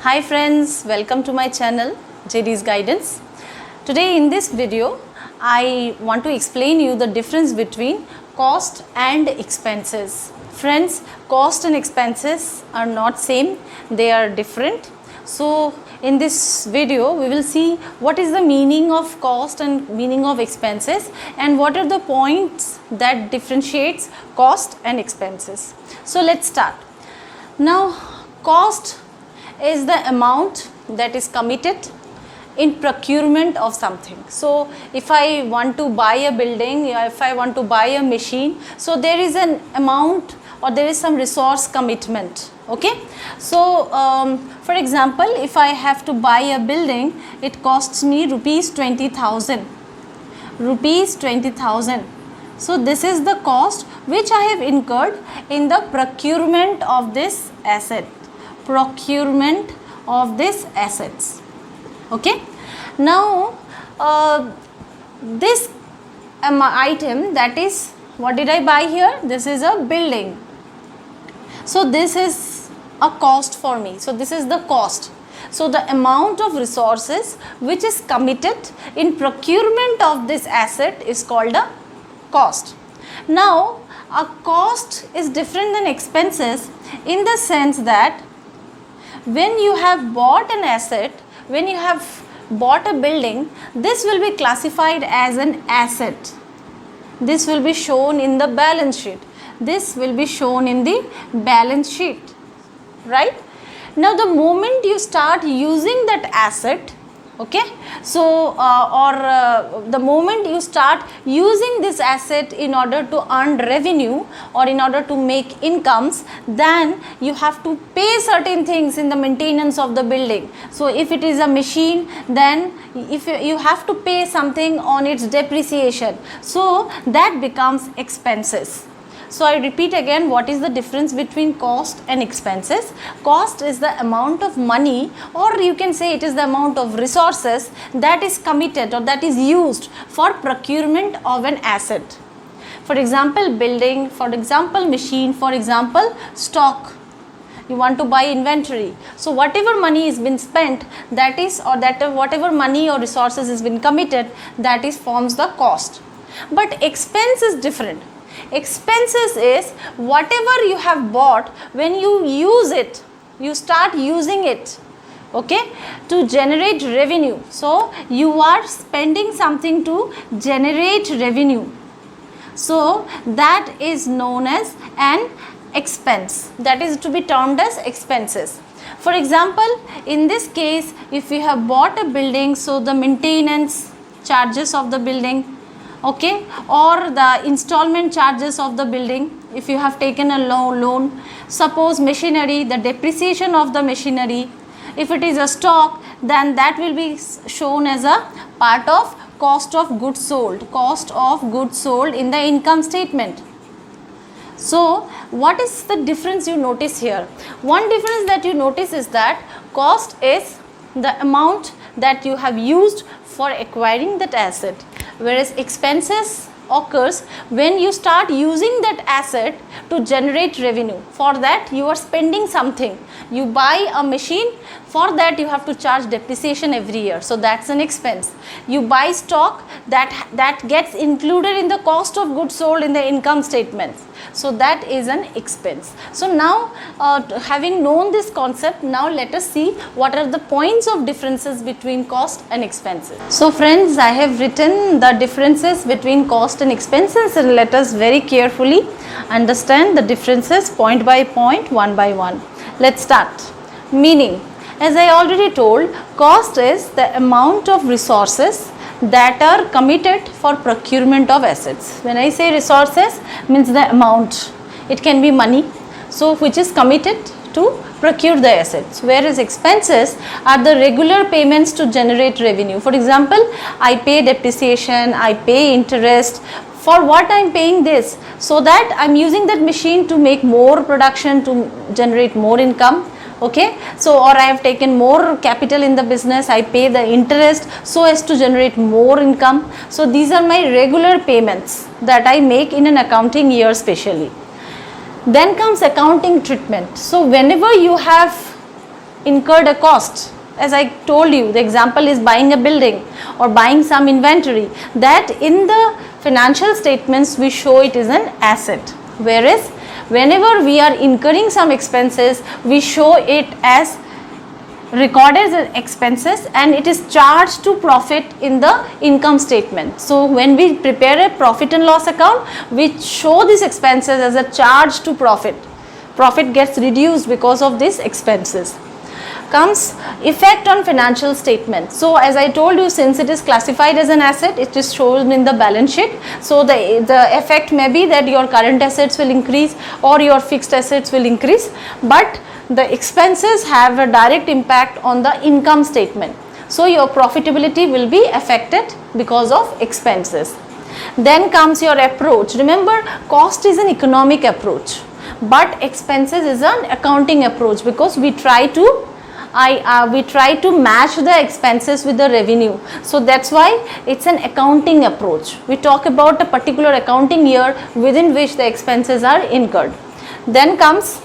Hi friends, welcome to my channel JD's Guidance. Today in this video, I want to explain you the difference between cost and expenses. Friends, cost and expenses are not same, they are different. So in this video, we will see what is the meaning of cost and meaning of expenses and what are the points that differentiates cost and expenses. So let's start. Now, cost is the amount that is committed in procurement of something. So if I want to buy a building, if I want to buy a machine, so there is an amount or there is some resource commitment. Okay, so for example, if I have to buy a building, it costs me rupees 20,000. Rupees 20,000. So this is the cost which I have incurred in the procurement of this asset. Procurement of these assets. Okay. Now this item, that is, what did I buy here? This is a building. So this is a cost for me. So this is the cost. So the amount of resources which is committed in procurement of this asset is called a cost. Now a cost is different than expenses in the sense that when you have bought an asset, when you have bought a building, this will be classified as an asset. This will be shown in the balance sheet. This will be shown in the balance sheet, right? Now the moment you start using that asset, okay, so the moment you start using this asset in order to earn revenue or in order to make incomes, then you have to pay certain things in the maintenance of the building. So if it is a machine, then if you have to pay something on its depreciation, so that becomes expenses. So I repeat again, what is the difference between cost and expenses? Cost is the amount of money, or you can say it is the amount of resources that is committed or that is used for procurement of an asset. For example, building, for example, machine, for example, stock. You want to buy inventory. So whatever money has been spent, that is, or that whatever money or resources has been committed, that is forms the cost. But expense is different. Expenses is whatever you have bought, when you use it, you start using it, okay, to generate revenue. So you are spending something to generate revenue. So that is known as an expense. That is to be termed as expenses. For example, in this case, if you have bought a building, so the maintenance charges of the building, okay, or the installment charges of the building, if you have taken a loan, suppose machinery, the depreciation of the machinery, if it is a stock, then that will be shown as a part of cost of goods sold, cost of goods sold in the income statement. So what is the difference you notice here? One difference that you notice is that cost is the amount that you have used for acquiring that asset, whereas expenses occurs when you start using that asset to generate revenue. For that you are spending something. You buy a machine, for that you have to charge depreciation every year, so that's an expense. You buy stock, that gets included in the cost of goods sold in the income statements, so that is an expense. So now having known this concept, now let us see what are the points of differences between cost and expenses. So friends, I have written the differences between cost and expenses, and let us very carefully understand the differences point by point, one by one. Let's start. Meaning, as I already told, cost is the amount of resources that are committed for procurement of assets. When I say resources, means the amount. It can be money, so which is committed to procure the assets, whereas expenses are the regular payments to generate revenue. For example, I pay depreciation, I pay interest. For what I am paying this? So that I am using that machine to make more production, to generate more income. Okay, so or I have taken more capital in the business, I pay the interest so as to generate more income. So these are my regular payments that I make in an accounting year especially. Then comes accounting treatment. So whenever you have incurred a cost. As I told you, the example is buying a building or buying some inventory, that in the financial statements we show it is an asset, whereas whenever we are incurring some expenses, we show it as recorded as expenses and it is charged to profit in the income statement. So when we prepare a profit and loss account, we show these expenses as a charge to profit. Profit gets reduced because of these expenses. Comes effect on financial statement. So as I told you, since it is classified as an asset, it is shown in the balance sheet. So the effect may be that your current assets will increase or your fixed assets will increase, but the expenses have a direct impact on the income statement. So your profitability will be affected because of expenses. Then comes your approach. Remember, cost is an economic approach, but expenses is an accounting approach, because we try to match the expenses with the revenue. So that's why it's an accounting approach. We talk about a particular accounting year within which the expenses are incurred. Then comes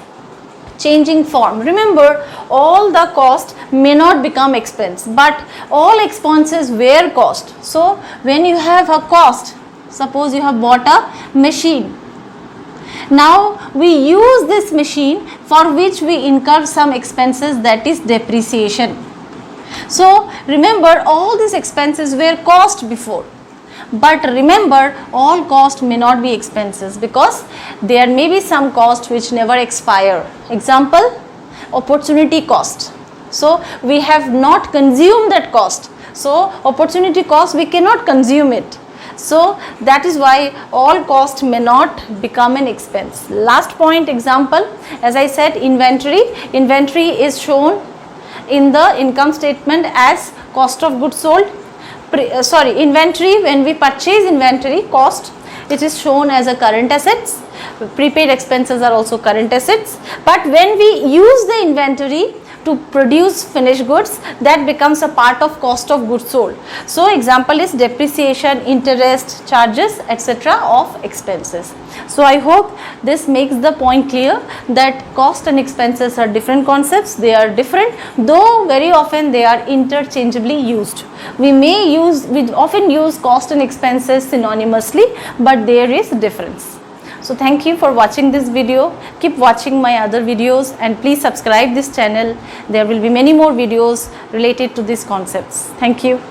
changing form. Remember, all the cost may not become expense, but all expenses were cost. So when you have a cost, suppose you have bought a machine. Now we use this machine for which we incur some expenses, that is depreciation. So remember, all these expenses were cost before, but remember, all cost may not be expenses, because there may be some cost which never expire. Example, opportunity cost. So we have not consumed that cost. So opportunity cost, we cannot consume it. So that is why all cost may not become an expense. Last point, example, as I said, inventory. Inventory is shown in the income statement as cost of goods sold. Inventory, when we purchase inventory, cost, it is shown as a current assets. Prepaid expenses are also current assets. But when we use the inventory to produce finished goods, that becomes a part of cost of goods sold. So example is depreciation, interest, charges, etc. of expenses. So I hope this makes the point clear that cost and expenses are different concepts. They are different, though very often they are interchangeably used. We often use cost and expenses synonymously, but there is difference. So thank you for watching this video. Keep watching my other videos and please subscribe this channel. There will be many more videos related to these concepts. Thank you.